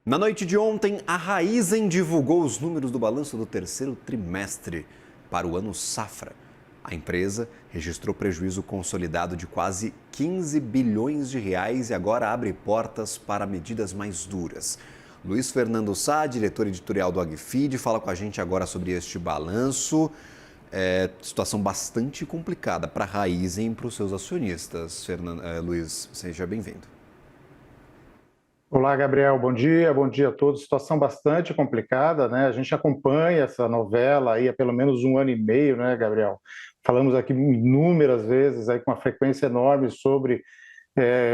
Na noite de ontem, a Raízen divulgou os números do balanço do terceiro trimestre para o ano safra. A empresa registrou prejuízo consolidado de quase 15 bilhões de reais e agora abre portas para medidas mais duras. Luiz Fernando Sá, diretor editorial do Agfeed, fala com a gente agora sobre este balanço. Situação bastante complicada para a Raízen e para os seus acionistas. Luiz, seja bem-vindo. Olá, Gabriel, bom dia a todos. Situação bastante complicada, né? A gente acompanha essa novela aí há pelo menos um ano e meio, né, Gabriel? Falamos aqui inúmeras vezes, aí com uma frequência enorme sobre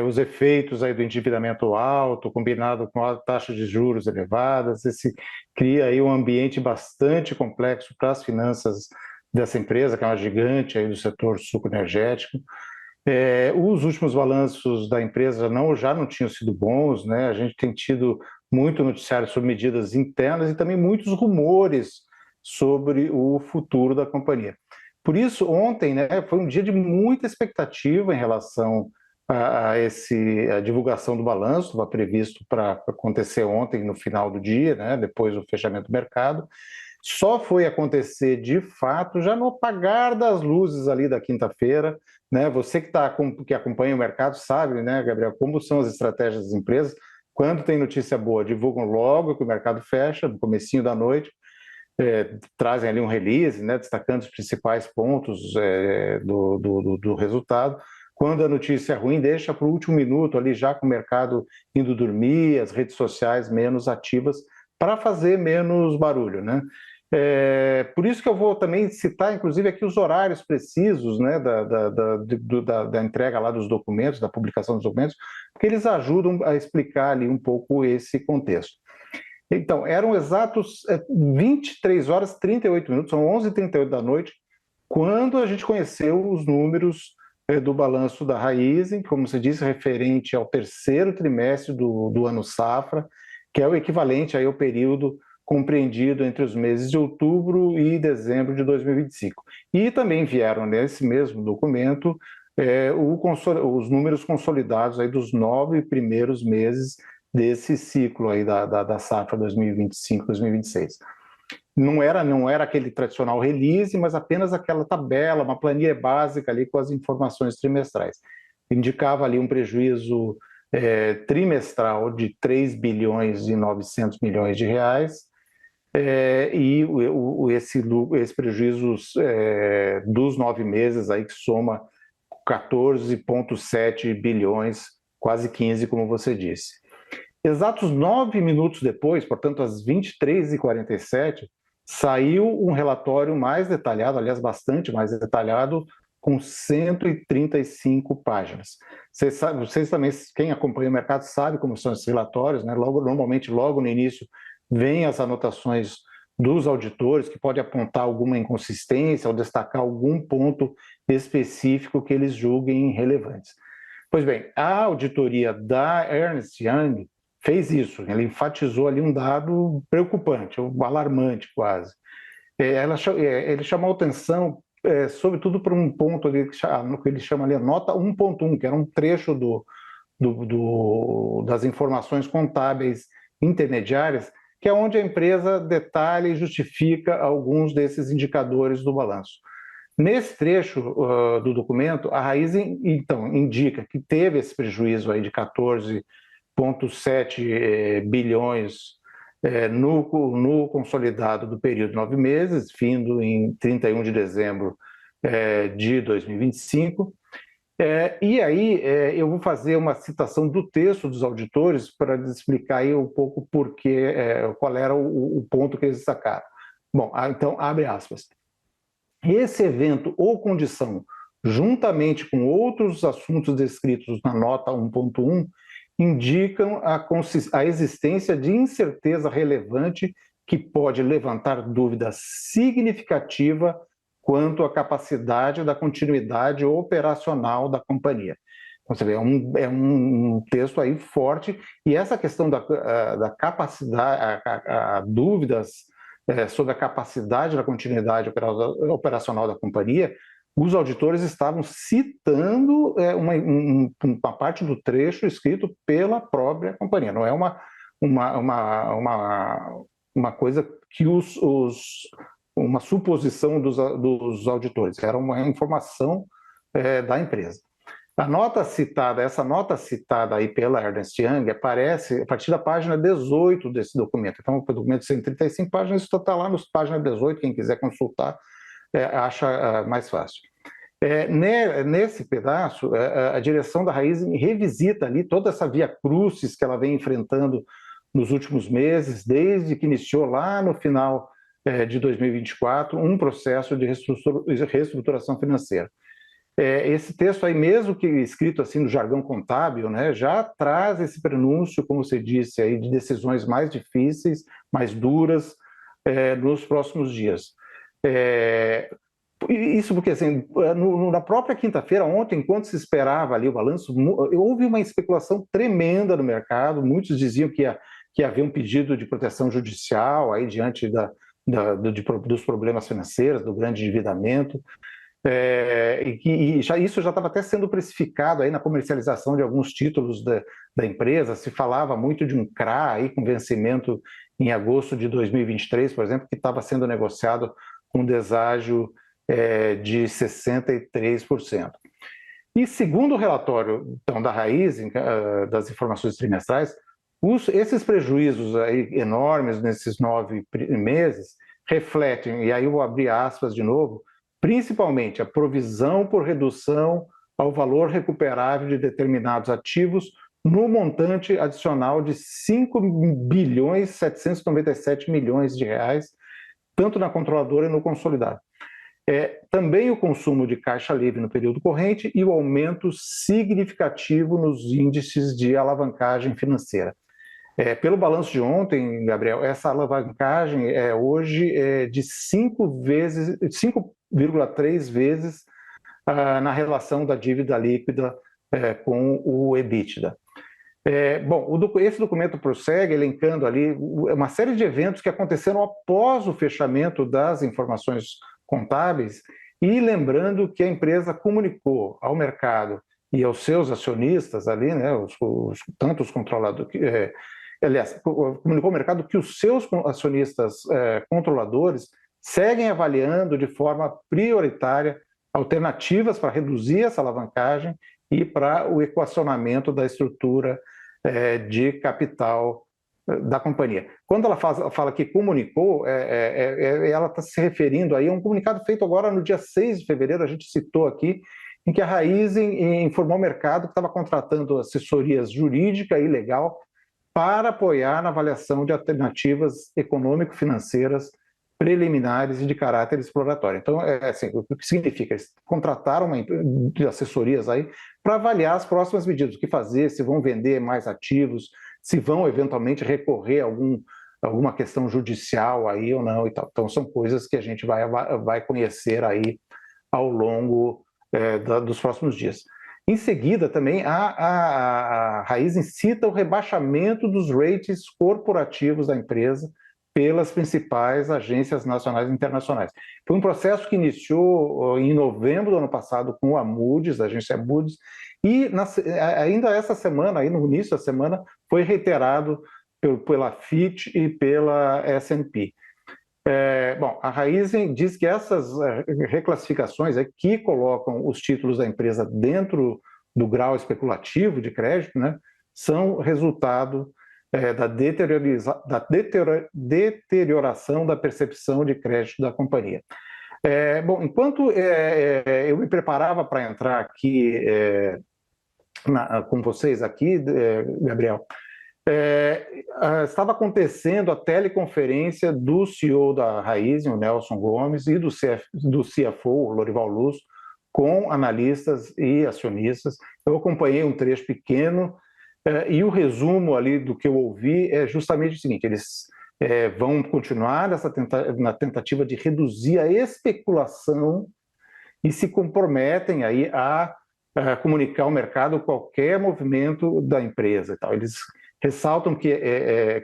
os efeitos aí do endividamento alto, combinado com a taxa de juros elevadas. Esse cria aí um ambiente bastante complexo para as finanças dessa empresa, que é uma gigante aí do setor sucroenergético. Os últimos balanços da empresa já não tinham sido bons, né? A gente tem tido muito noticiário sobre medidas internas e também muitos rumores sobre o futuro da companhia. Por isso, ontem, né, foi um dia de muita expectativa em relação a divulgação do balanço. Estava previsto para acontecer ontem, no final do dia, né, depois do fechamento do mercado. Só foi acontecer de fato já no apagar das luzes ali da quinta-feira, né? Você que acompanha o mercado sabe, né, Gabriel, como são as estratégias das empresas. Quando tem notícia boa, divulgam logo que o mercado fecha, no comecinho da noite, trazem ali um release, né, destacando os principais pontos do resultado. Quando a notícia é ruim, deixa para o último minuto ali, já com o mercado indo dormir, as redes sociais menos ativas, para fazer menos barulho, né? Por isso que eu vou também citar, inclusive, aqui os horários precisos, né, da entrega lá dos documentos, da publicação dos documentos, porque eles ajudam a explicar ali um pouco esse contexto. Então, eram exatos 23 horas e 38 minutos, são 11h38 da noite, quando a gente conheceu os números do balanço da Raízen, como você disse, referente ao terceiro trimestre do ano safra, que é o equivalente aí ao período compreendido entre os meses de outubro e dezembro de 2025. E também vieram nesse mesmo documento os números consolidados aí dos 9 primeiros meses desse ciclo aí da safra 2025-2026. Não era aquele tradicional release, mas apenas aquela tabela, uma planilha básica ali com as informações trimestrais. Indicava ali um prejuízo trimestral de 3 bilhões e 900 milhões de reais, esse prejuízo dos 9 meses aí que soma 14,7 bilhões, quase 15, como você disse. Exatos 9 minutos depois, portanto, às 23h47, saiu um relatório mais detalhado, aliás, bastante mais detalhado, com 135 páginas. Vocês também, quem acompanha o mercado, sabe como são esses relatórios, né? Normalmente, logo no início, vêm as anotações dos auditores, que pode apontar alguma inconsistência ou destacar algum ponto específico que eles julguem relevantes. Pois bem, a auditoria da Ernst Young fez isso, ela enfatizou ali um dado preocupante, alarmante quase. Ele chamou atenção, sobretudo para um ponto ali que ele chama ali a nota 1.1, que era um trecho das informações contábeis intermediárias, que é onde a empresa detalha e justifica alguns desses indicadores do balanço. Nesse trecho do documento, a Raízen, então, indica que teve esse prejuízo aí de 14,7 bilhões no consolidado do período de 9 meses, findo em 31 de dezembro de 2025. E aí eu vou fazer uma citação do texto dos auditores para explicar aí um pouco qual era o ponto que eles destacaram. Bom, então, abre aspas. Esse evento ou condição, juntamente com outros assuntos descritos na nota 1.1, indicam a existência de incerteza relevante que pode levantar dúvida significativa quanto à capacidade da continuidade operacional da companhia. Então, você vê, é um texto aí forte, e essa questão da capacidade, dúvidas sobre a capacidade da continuidade operacional da companhia, os auditores estavam citando uma parte do trecho escrito pela própria companhia. Não é uma uma coisa que uma suposição dos auditores, era uma informação da empresa. Essa nota citada aí pela Ernst Young aparece a partir da página 18 desse documento. Então, o documento de 135 páginas, isso está lá na página 18, quem quiser consultar, acha mais fácil. Nesse pedaço, a direção da Raízen revisita ali toda essa via crucis que ela vem enfrentando nos últimos meses, desde que iniciou lá no final de 2024, um processo de reestruturação financeira. Esse texto aí, mesmo que escrito assim no jargão contábil, né, já traz esse prenúncio, como você disse, aí, de decisões mais difíceis, mais duras, nos próximos dias. Isso porque, assim, na própria quinta-feira, ontem, enquanto se esperava ali o balanço, houve uma especulação tremenda no mercado, muitos diziam que ia haver um pedido de proteção judicial aí diante dos problemas financeiros, do grande endividamento, isso já estava até sendo precificado aí na comercialização de alguns títulos da empresa. Se falava muito de um CRA aí com vencimento em agosto de 2023, por exemplo, que estava sendo negociado com deságio de 63%. E segundo o relatório então, da Raízen, das informações trimestrais, esses prejuízos aí enormes nesses 9 meses refletem, e aí eu vou abrir aspas de novo, principalmente a provisão por redução ao valor recuperável de determinados ativos no montante adicional de 5.797 bilhões de reais, tanto na controladora e no consolidado. Também o consumo de caixa livre no período corrente e o aumento significativo nos índices de alavancagem financeira. Pelo balanço de ontem, Gabriel, essa alavancagem hoje é de 5,3 vezes na relação da dívida líquida com o EBITDA. Esse documento prossegue elencando ali uma série de eventos que aconteceram após o fechamento das informações contábeis e lembrando que a empresa comunicou ao mercado e aos seus acionistas ali, né, tanto os controladores, comunicou ao mercado que os seus acionistas controladores seguem avaliando de forma prioritária alternativas para reduzir essa alavancagem e para o equacionamento da estrutura de capital da companhia. Quando ela fala que comunicou, ela está se referindo aí a um comunicado feito agora no dia 6 de fevereiro, a gente citou aqui, em que a Raízen informou ao mercado que estava contratando assessorias jurídica e legal para apoiar na avaliação de alternativas econômico-financeiras preliminares e de caráter exploratório. Então, assim, o que significa? Eles contrataram de assessorias aí para avaliar as próximas medidas, o que fazer, se vão vender mais ativos, se vão eventualmente recorrer a alguma questão judicial aí ou não e tal. Então, são coisas que a gente vai conhecer aí ao longo dos próximos dias. Em seguida, também, a Raízen cita o rebaixamento dos ratings corporativos da empresa pelas principais agências nacionais e internacionais. Foi um processo que iniciou em novembro do ano passado com a Moody's, a agência Moody's, e ainda essa semana, aí no início da semana, foi reiterado pela Fitch e pela S&P. A Raízen diz que essas reclassificações que colocam os títulos da empresa dentro do grau especulativo de crédito, né, são resultado da deterioração da percepção de crédito da companhia. Enquanto eu me preparava para entrar aqui com vocês aqui, Gabriel, estava acontecendo a teleconferência do CEO da Raízen, o Nelson Gomes, e do CFO, o Lorival Luz, com analistas e acionistas. Eu acompanhei um trecho pequeno e o resumo ali do que eu ouvi é justamente o seguinte: eles vão continuar na tentativa de reduzir a especulação e se comprometem aí a comunicar ao mercado qualquer movimento da empresa e tal. Eles ressaltam que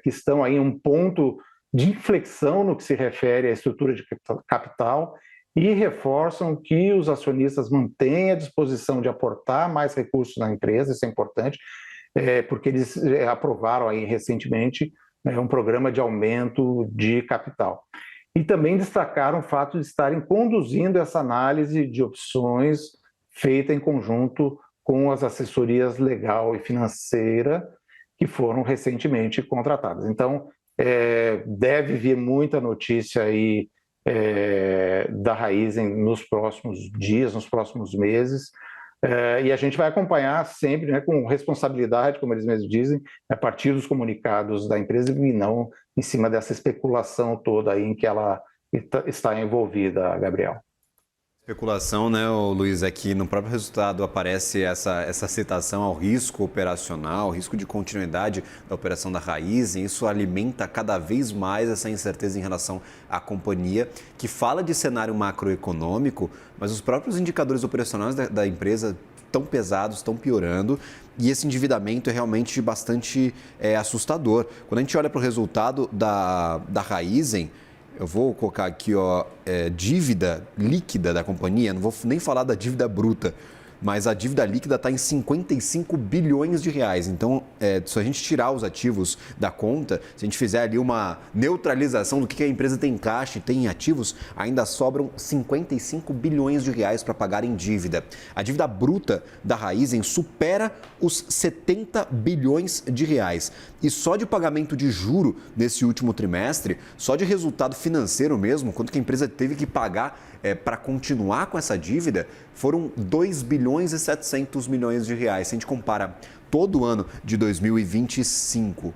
estão aí em um ponto de inflexão no que se refere à estrutura de capital e reforçam que os acionistas mantêm a disposição de aportar mais recursos na empresa, isso é importante. porque eles aprovaram aí recentemente um programa de aumento de capital. E também destacaram o fato de estarem conduzindo essa análise de opções feita em conjunto com as assessorias legal e financeira que foram recentemente contratadas. Então, deve vir muita notícia aí da Raízen nos próximos dias, nos próximos meses, e a gente vai acompanhar sempre, né, com responsabilidade, como eles mesmos dizem, a partir dos comunicados da empresa e não em cima dessa especulação toda aí em que ela está envolvida, Gabriel. Especulação, né, Luiz, é que no próprio resultado aparece essa citação ao risco operacional, risco de continuidade da operação da Raízen. Isso alimenta cada vez mais essa incerteza em relação à companhia, que fala de cenário macroeconômico, mas os próprios indicadores operacionais da empresa estão pesados, estão piorando, e esse endividamento é realmente bastante assustador. Quando a gente olha para o resultado da Raízen, eu vou colocar aqui, dívida líquida da companhia, não vou nem falar da dívida bruta, mas a dívida líquida está em 55 bilhões de reais. Então, se a gente tirar os ativos da conta, se a gente fizer ali uma neutralização do que a empresa tem em caixa e tem em ativos, ainda sobram 55 bilhões de reais para pagar em dívida. A dívida bruta da Raízen supera os 70 bilhões de reais. E só de pagamento de juro nesse último trimestre, só de resultado financeiro mesmo, quanto que a empresa teve que pagar para continuar com essa dívida, foram 2 bilhões e 700 milhões de reais. Se a gente compara todo o ano de 2025,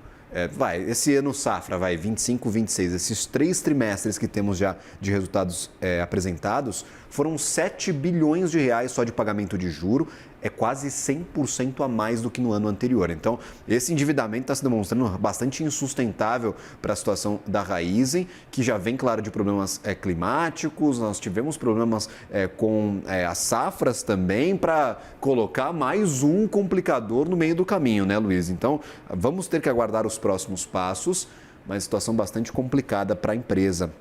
esse ano safra, 25, 26, esses 3 trimestres que temos já de resultados apresentados, foram 7 bilhões de reais só de pagamento de juro, é quase 100% a mais do que no ano anterior. Então, esse endividamento está se demonstrando bastante insustentável para a situação da Raízen, que já vem, claro, de problemas climáticos, nós tivemos problemas com as safras também, para colocar mais um complicador no meio do caminho, né, Luiz? Então, vamos ter que aguardar os próximos passos, mas situação bastante complicada para a empresa.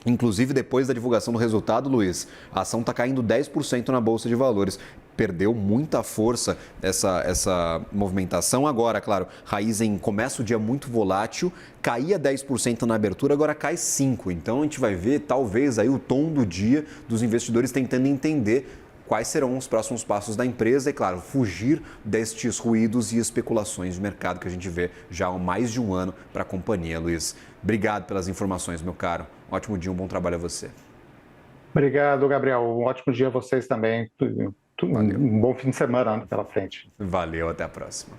Inclusive, depois da divulgação do resultado, Luiz, a ação está caindo 10% na Bolsa de Valores. Perdeu muita força essa movimentação. Agora, claro, Raízen começa o dia muito volátil, caía 10% na abertura, agora cai 5%. Então, a gente vai ver, talvez, aí o tom do dia dos investidores tentando entender quais serão os próximos passos da empresa e, claro, fugir destes ruídos e especulações de mercado que a gente vê já há mais de um ano para a companhia, Luiz. Obrigado pelas informações, meu caro. Um ótimo dia, um bom trabalho a você. Obrigado, Gabriel. Um ótimo dia a vocês também. Um bom fim de semana pela frente. Valeu, até a próxima.